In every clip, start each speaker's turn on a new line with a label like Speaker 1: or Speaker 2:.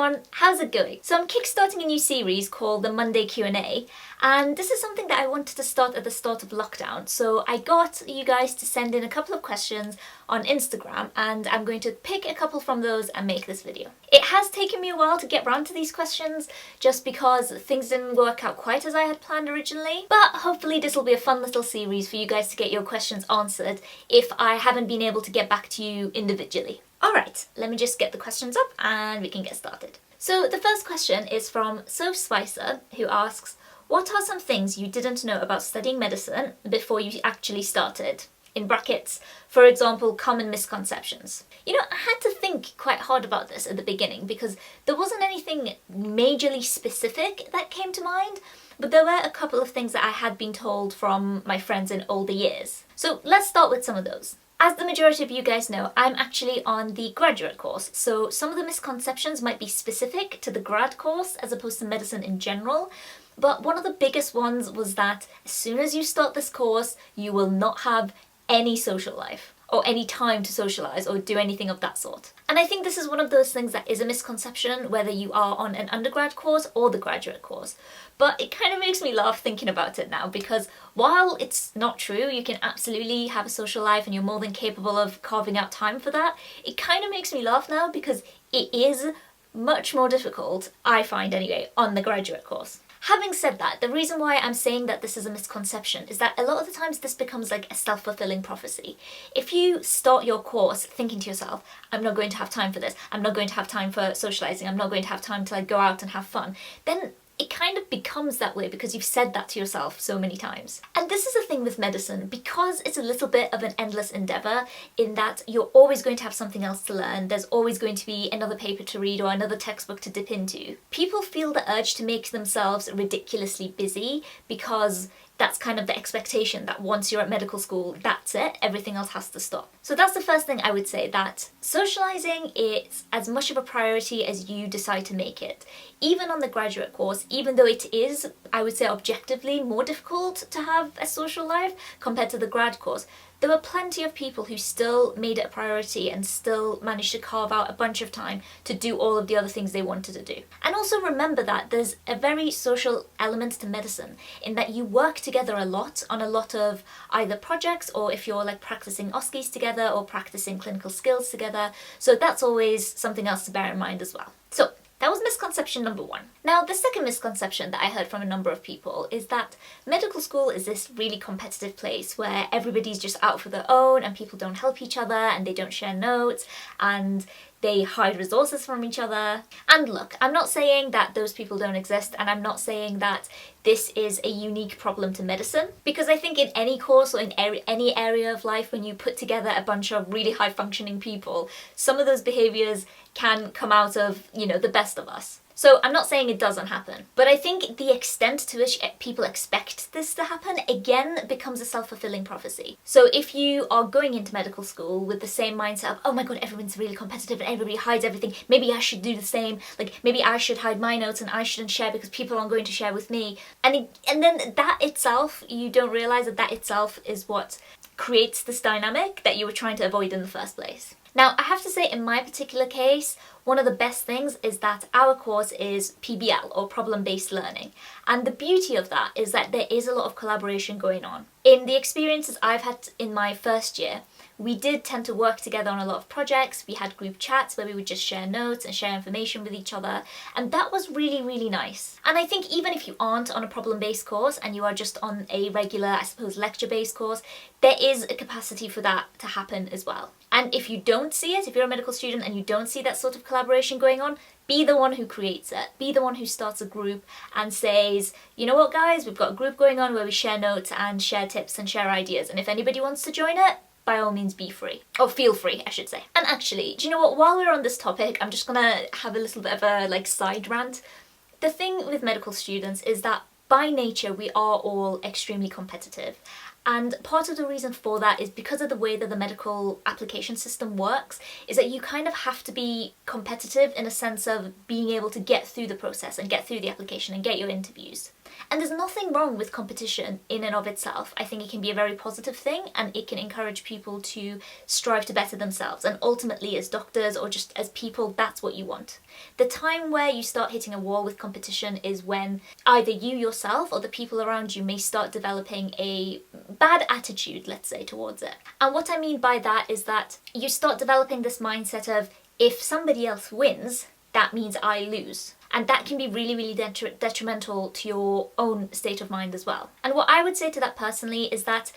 Speaker 1: everyone, how's it going? So I'm kickstarting a new series called the Monday Q&A, and this is something that I wanted to start at the start of lockdown. So I got you guys to send in a couple of questions on Instagram, and I'm going to pick a couple from those and make this video. It has taken me a while to get round to these questions just because things didn't work out quite as I had planned originally, but hopefully this will be a fun little series for you guys to get your questions answered if I haven't been able to get back to you individually. Alright, let me just get the questions up and we can get started. So the first question is from Soph Spicer, who asks, what are some things you didn't know about studying medicine before you actually started? In brackets, for example, common misconceptions. You know, I had to think quite hard about this at the beginning because there wasn't anything majorly specific that came to mind, but there were a couple of things that I had been told from my friends in older years. So let's start with some of those. As the majority of you guys know, I'm actually on the graduate course, so some of the misconceptions might be specific to the grad course as opposed to medicine in general, but one of the biggest ones was that as soon as you start this course, you will not have any social life or any time to socialise or do anything of that sort. And I think this is one of those things that is a misconception whether you are on an undergrad course or the graduate course. But it kind of makes me laugh thinking about it now because while it's not true, you can absolutely have a social life and you're more than capable of carving out time for that, it kind of makes me laugh now because it is much more difficult, I find anyway, on the graduate course. Having said that, the reason why I'm saying that this is a misconception is that a lot of the times this becomes like a self-fulfilling prophecy. If you start your course thinking to yourself, I'm not going to have time for this, I'm not going to have time for socialising, I'm not going to have time to like go out and have fun, then it kind of becomes that way because you've said that to yourself so many times. And this is the thing with medicine, because it's a little bit of an endless endeavour in that you're always going to have something else to learn, there's always going to be another paper to read or another textbook to dip into. People feel the urge to make themselves ridiculously busy because that's kind of the expectation that once you're at medical school, that's it, everything else has to stop. So that's the first thing I would say, that socialising is as much of a priority as you decide to make it. Even on the graduate course, even though it is, I would say objectively, more difficult to have a social life compared to the grad course, there were plenty of people who still made it a priority and still managed to carve out a bunch of time to do all of the other things they wanted to do. And also remember that there's a very social element to medicine in that you work together a lot on a lot of either projects or if you're like practicing OSCEs together or practicing clinical skills together. So that's always something else to bear in mind as well. So that was misconception number one. Now, the second misconception that I heard from a number of people is that medical school is this really competitive place where everybody's just out for their own and people don't help each other and they don't share notes and they hide resources from each other. And look, I'm not saying that those people don't exist, and I'm not saying that this is a unique problem to medicine, because I think in any course or in any area of life, when you put together a bunch of really high functioning people, some of those behaviours can come out of, you know, the best of us. So I'm not saying it doesn't happen, but I think the extent to which people expect this to happen, again, becomes a self-fulfilling prophecy. So if you are going into medical school with the same mindset of, oh my god, everyone's really competitive and everybody hides everything, maybe I should do the same, like maybe I should hide my notes and I shouldn't share because people aren't going to share with me. And then that itself, you don't realise that itself is what creates this dynamic that you were trying to avoid in the first place. Now, I have to say, in my particular case, one of the best things is that our course is PBL, or problem-based learning. And the beauty of that is that there is a lot of collaboration going on. In the experiences I've had in my first year, we did tend to work together on a lot of projects. We had group chats where we would just share notes and share information with each other. And that was really, really nice. And I think even if you aren't on a problem-based course and you are just on a regular, I suppose, lecture-based course, there is a capacity for that to happen as well. And if you don't see it, if you're a medical student and you don't see that sort of collaboration going on, be the one who creates it. Be the one who starts a group and says, you know what guys, we've got a group going on where we share notes and share tips and share ideas. And if anybody wants to join it, by all means be free. Or feel free, I should say. And actually, do you know what, while we're on this topic, I'm just gonna have a little bit of a side rant. The thing with medical students is that by nature we are all extremely competitive. And part of the reason for that is because of the way that the medical application system works, is that you kind of have to be competitive in a sense of being able to get through the process and get through the application and get your interviews. And there's nothing wrong with competition in and of itself. I think it can be a very positive thing, and it can encourage people to strive to better themselves. And ultimately, as doctors or just as people, that's what you want. The time where you start hitting a wall with competition is when either you yourself or the people around you may start developing a bad attitude, let's say, towards it. And what I mean by that is that you start developing this mindset of, if somebody else wins, that means I lose. And that can be really, really detrimental to your own state of mind as well. And what I would say to that personally is that,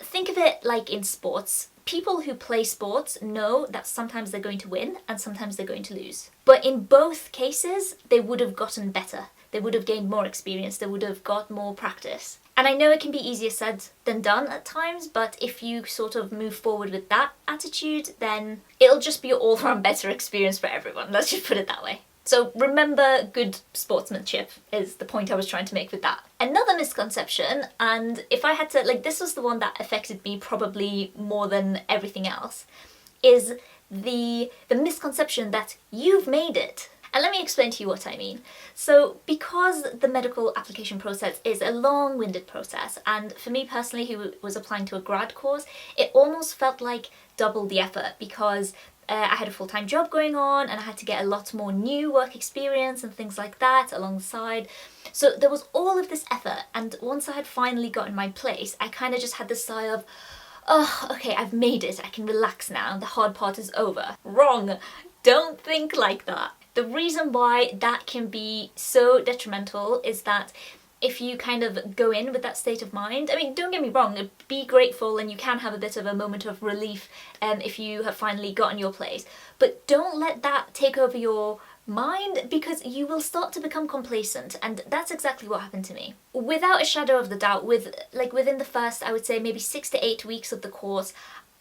Speaker 1: think of it like in sports. People who play sports know that sometimes they're going to win and sometimes they're going to lose. But in both cases, they would have gotten better. They would have gained more experience. They would have got more practice. And I know it can be easier said than done at times, but if you sort of move forward with that attitude, then it'll just be an all-round better experience for everyone. Let's just put it that way. So remember good sportsmanship is the point I was trying to make with that. Another misconception, and if I had to, this was the one that affected me probably more than everything else, is the misconception that you've made it. And let me explain to you what I mean. So because the medical application process is a long-winded process, and for me personally, who was applying to a grad course, it almost felt like double the effort, because I had a full-time job going on and I had to get a lot more new work experience and things like that alongside. So there was all of this effort, and once I had finally gotten my place, I kind of just had this sigh of, oh, okay, I've made it, I can relax now, the hard part is over. Wrong! Don't think like that. The reason why that can be so detrimental is that if you kind of go in with that state of mind, I mean, don't get me wrong, be grateful and you can have a bit of a moment of relief if you have finally gotten your place. But don't let that take over your mind, because you will start to become complacent, and that's exactly what happened to me. Without a shadow of the doubt, within the first, I would say maybe 6 to 8 weeks of the course,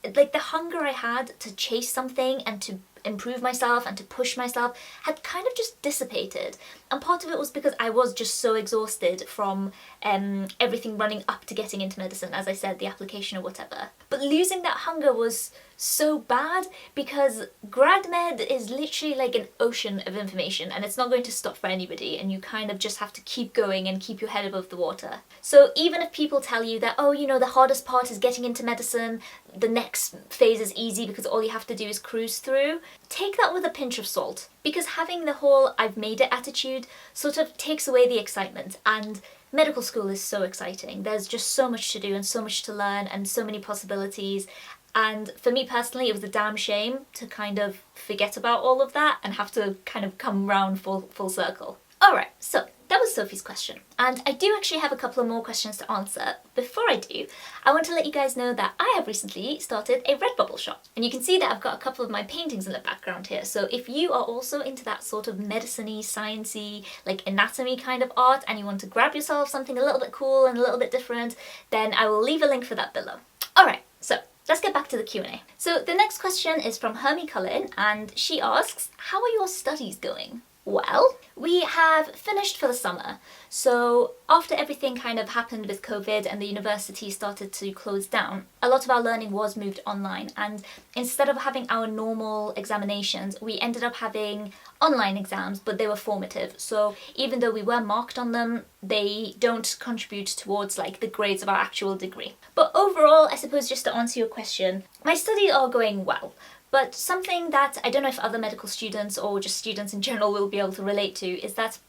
Speaker 1: the hunger I had to chase something and to improve myself and to push myself had kind of just dissipated. And part of it was because I was just so exhausted from everything running up to getting into medicine, as I said, the application or whatever. But losing that hunger was so bad, because grad med is literally like an ocean of information, and it's not going to stop for anybody, and you kind of just have to keep going and keep your head above the water. So even if people tell you that, oh, the hardest part is getting into medicine, the next phase is easy because all you have to do is cruise through, take that with a pinch of salt, because having the whole I've made it attitude sort of takes away the excitement. And medical school is so exciting. There's just so much to do and so much to learn and so many possibilities. And for me personally, it was a damn shame to kind of forget about all of that and have to kind of come round full circle. Alright, so that was Sophie's question. And I do actually have a couple of more questions to answer. Before I do, I want to let you guys know that I have recently started a Redbubble shop. And you can see that I've got a couple of my paintings in the background here. So if you are also into that sort of medicine-y, science-y, anatomy kind of art, and you want to grab yourself something a little bit cool and a little bit different, then I will leave a link for that below. Alright, so let's get back to the Q&A. So the next question is from Hermie Cullen, and she asks, how are your studies going? Well, we have finished for the summer, so after everything kind of happened with COVID and the university started to close down, a lot of our learning was moved online, and instead of having our normal examinations, we ended up having online exams, but they were formative, so even though we were marked on them, they don't contribute towards the grades of our actual degree. But overall, I suppose just to answer your question, my studies are going well. But something that I don't know if other medical students or just students in general will be able to relate to is that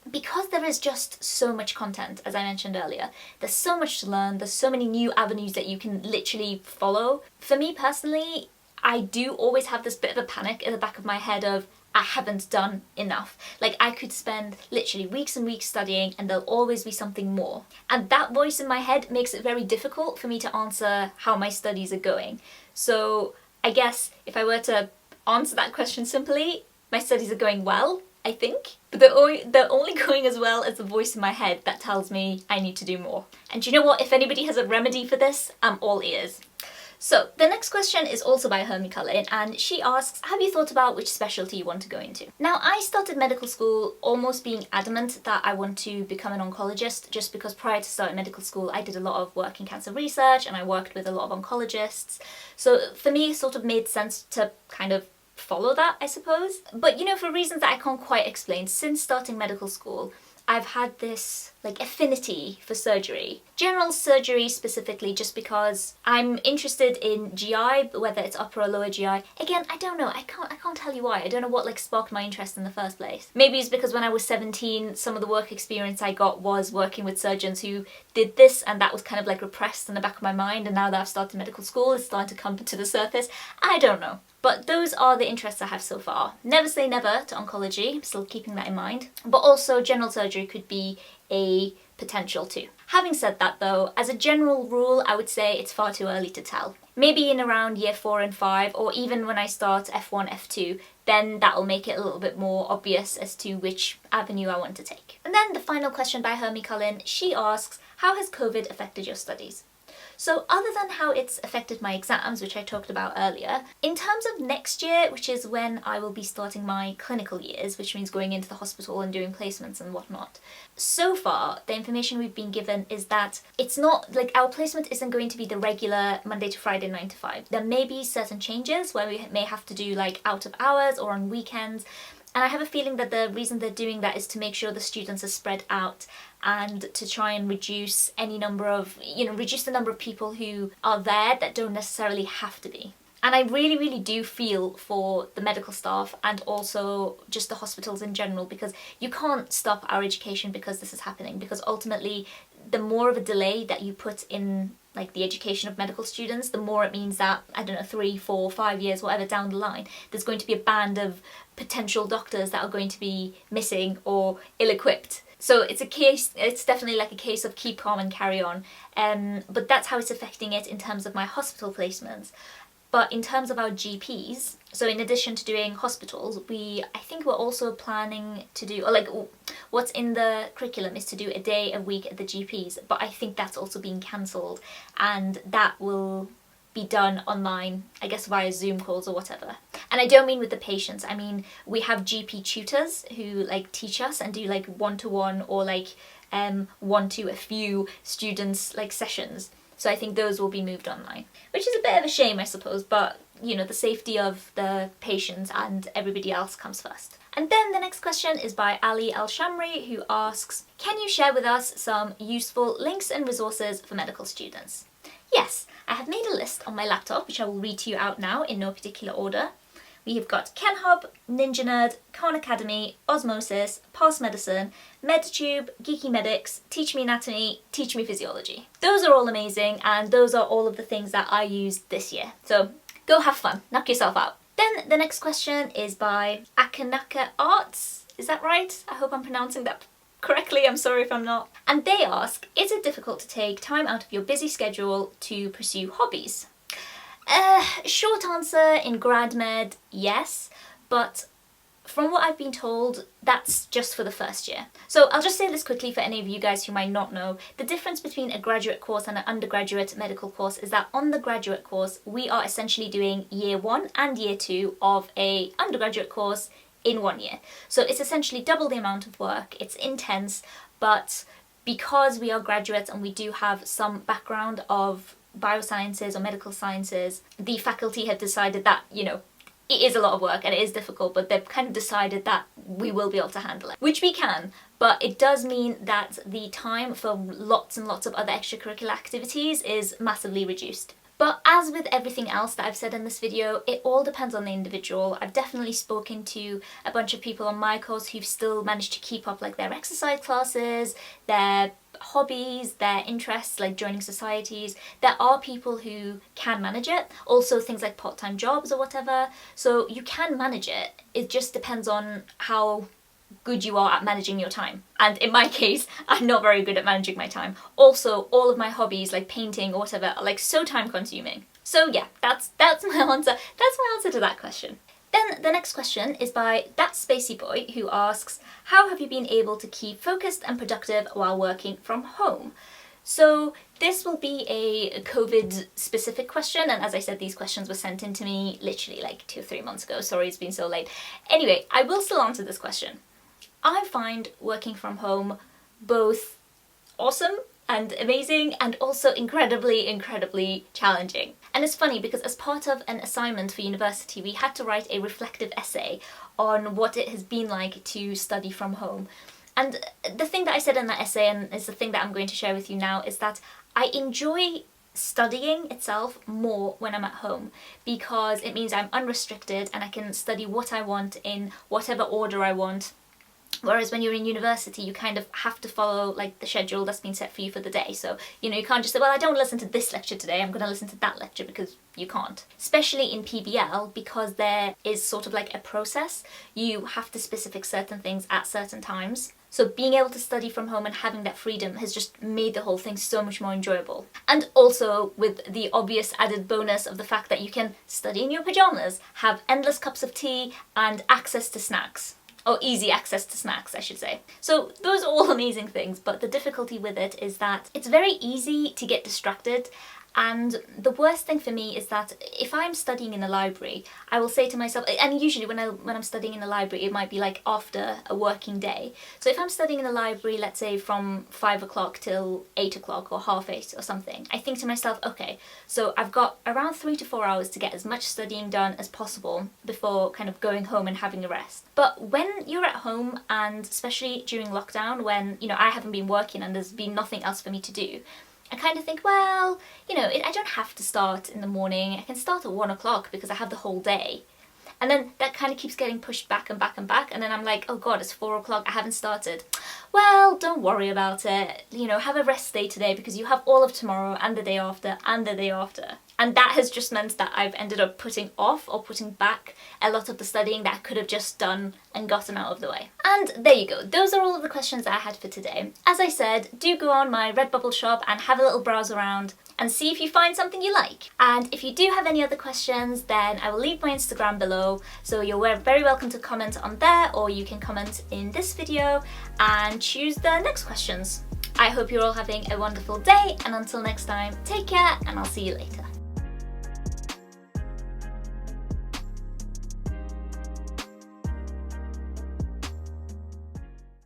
Speaker 1: because there is just so much content, as I mentioned earlier, there's so much to learn, there's so many new avenues that you can literally follow. For me personally, I do always have this bit of a panic in the back of my head of, I haven't done enough. I could spend literally weeks and weeks studying and there'll always be something more. And that voice in my head makes it very difficult for me to answer how my studies are going. So I guess if I were to answer that question simply, my studies are going well, I think. But they're only going as well as the voice in my head that tells me I need to do more. And you know what? If anybody has a remedy for this, I'm all ears. So the next question is also by Hermie Cullen, and she asks, have you thought about which specialty you want to go into? Now, I started medical school almost being adamant that I want to become an oncologist, just because prior to starting medical school I did a lot of work in cancer research and I worked with a lot of oncologists. So for me it sort of made sense to kind of follow that, I suppose. But for reasons that I can't quite explain, since starting medical school I've had this like affinity for surgery. General surgery specifically, just because I'm interested in GI, whether it's upper or lower GI. Again, I don't know. I can't tell you why. I don't know what like sparked my interest in the first place. Maybe it's because when I was 17, some of the work experience I got was working with surgeons who did this, and that was kind of like repressed in the back of my mind, and now that I've started medical school, it's starting to come to the surface. I don't know. But those are the interests I have so far. Never say never to oncology, I'm still keeping that in mind. But also general surgery could be a potential too. Having said that though, as a general rule, I would say it's far too early to tell. Maybe in around year 4 and 5, or even when I start F1, F2, then that'll make it a little bit more obvious as to which avenue I want to take. And then the final question by Hermie Cullen, she asks, how has COVID affected your studies? So other than how it's affected my exams, which I talked about earlier, in terms of next year, which is when I will be starting my clinical years, which means going into the hospital and doing placements and whatnot, so far the information we've been given is that it's not, like, our placement isn't going to be the regular Monday to Friday 9 to 5. There may be certain changes where we may have to do like out of hours or on weekends, and I have a feeling that the reason they're doing that is to make sure the students are spread out and to try and reduce any number of, reduce the number of people who are there that don't necessarily have to be. And I really, really do feel for the medical staff and also just the hospitals in general, because you can't stop our education because this is happening, because ultimately the more of a delay that you put in like the education of medical students, the more it means that, I don't know, 3, 4, 5 years, whatever down the line, there's going to be a band of potential doctors that are going to be missing or ill-equipped. So it's definitely like a case of keep calm and carry on. But that's how it's affecting it in terms of my hospital placements. But in terms of our GPs, so in addition to doing hospitals, I think we're also planning to do, or like what's in the curriculum is to do a day a week at the GPs, but I think that's also being cancelled, and that will be done online, I guess via Zoom calls or whatever. And I don't mean with the patients, I mean we have GP tutors who like teach us and do like one-to-one or like one to a few students like sessions. So I think those will be moved online, which is a bit of a shame, I suppose, but the safety of the patients and everybody else comes first. And then the next question is by Ali Al-Shamri, who asks, can you share with us some useful links and resources for medical students? Yes, I have made a list on my laptop, which I will read to you out now in no particular order. We have got KenHub, Ninja Nerd, Khan Academy, Osmosis, Pulse Medicine, MedTube, Geeky Medics, Teach Me Anatomy, Teach Me Physiology. Those are all amazing, and those are all of the things that I used this year. So go have fun, knock yourself out. Then the next question is by Akanaka Arts. Is that right? I hope I'm pronouncing that correctly, I'm sorry if I'm not. And they ask, is it difficult to take time out of your busy schedule to pursue hobbies? Short answer, in grad med, yes, but from what I've been told, that's just for the first year. So I'll just say this quickly for any of you guys who might not know. The difference between a graduate course and an undergraduate medical course is that on the graduate course, we are essentially doing year 1 and year 2 of a undergraduate course in 1 year. So it's essentially double the amount of work, it's intense, but because we are graduates and we do have some background of biosciences or medical sciences, the faculty have decided that, it is a lot of work and it is difficult, but they've kind of decided that we will be able to handle it, which we can, but it does mean that the time for lots and lots of other extracurricular activities is massively reduced. But as with everything else that I've said in this video, it all depends on the individual. I've definitely spoken to a bunch of people on my course who've still managed to keep up like their exercise classes, their hobbies, their interests, like joining societies. There are people who can manage it. Also things like part-time jobs or whatever. So you can manage it. It just depends on how good you are at managing your time. And in my case, I'm not very good at managing my time. Also, all of my hobbies like painting or whatever are like so time consuming. So yeah, that's my answer. That's my answer to that question. Then the next question is by That Spacey Boy, who asks, how have you been able to keep focused and productive while working from home? So this will be a COVID specific question, and as I said, these questions were sent in to me literally like 2 or 3 months ago. Sorry it's been so late. Anyway, I will still answer this question. I find working from home both awesome and amazing and also incredibly, incredibly challenging. And it's funny because as part of an assignment for university, we had to write a reflective essay on what it has been like to study from home. And the thing that I said in that essay, and is the thing that I'm going to share with you now, is that I enjoy studying itself more when I'm at home, because it means I'm unrestricted and I can study what I want in whatever order I want. Whereas when you're in university, you kind of have to follow like the schedule that's been set for you for the day. So, you know, you can't just say, well, I don't listen to this lecture today, I'm going to listen to that lecture, because you can't. Especially in PBL, because there is sort of like a process. You have to specific certain things at certain times. So being able to study from home and having that freedom has just made the whole thing so much more enjoyable. And also with the obvious added bonus of the fact that you can study in your pajamas, have endless cups of tea, and access to snacks. Or easy access to snacks, I should say. So those are all amazing things, but the difficulty with it is that it's very easy to get distracted. And the worst thing for me is that if I'm studying in a library, I will say to myself, and usually when I'm studying in a library, it might be like after a working day. So if I'm studying in a library, let's say from 5 o'clock till 8 o'clock or 8:30 or something, I think to myself, okay, so I've got around 3 to 4 hours to get as much studying done as possible before kind of going home and having a rest. But when you're at home, and especially during lockdown, when, you know, I haven't been working and there's been nothing else for me to do, I kind of think, well, you know, I don't have to start in the morning. I can start at 1 o'clock because I have the whole day. And then that kind of keeps getting pushed back and back and back. And then I'm like, oh God, it's 4 o'clock. I haven't started. Well, don't worry about it. You know, have a rest day today because you have all of tomorrow and the day after and the day after. And that has just meant that I've ended up putting off or putting back a lot of the studying that I could have just done and gotten out of the way. And there you go. Those are all of the questions that I had for today. As I said, do go on my Redbubble shop and have a little browse around and see if you find something you like. And if you do have any other questions, then I will leave my Instagram below. So you're very welcome to comment on there, or you can comment in this video and choose the next questions. I hope you're all having a wonderful day, and until next time, take care, and I'll see you later.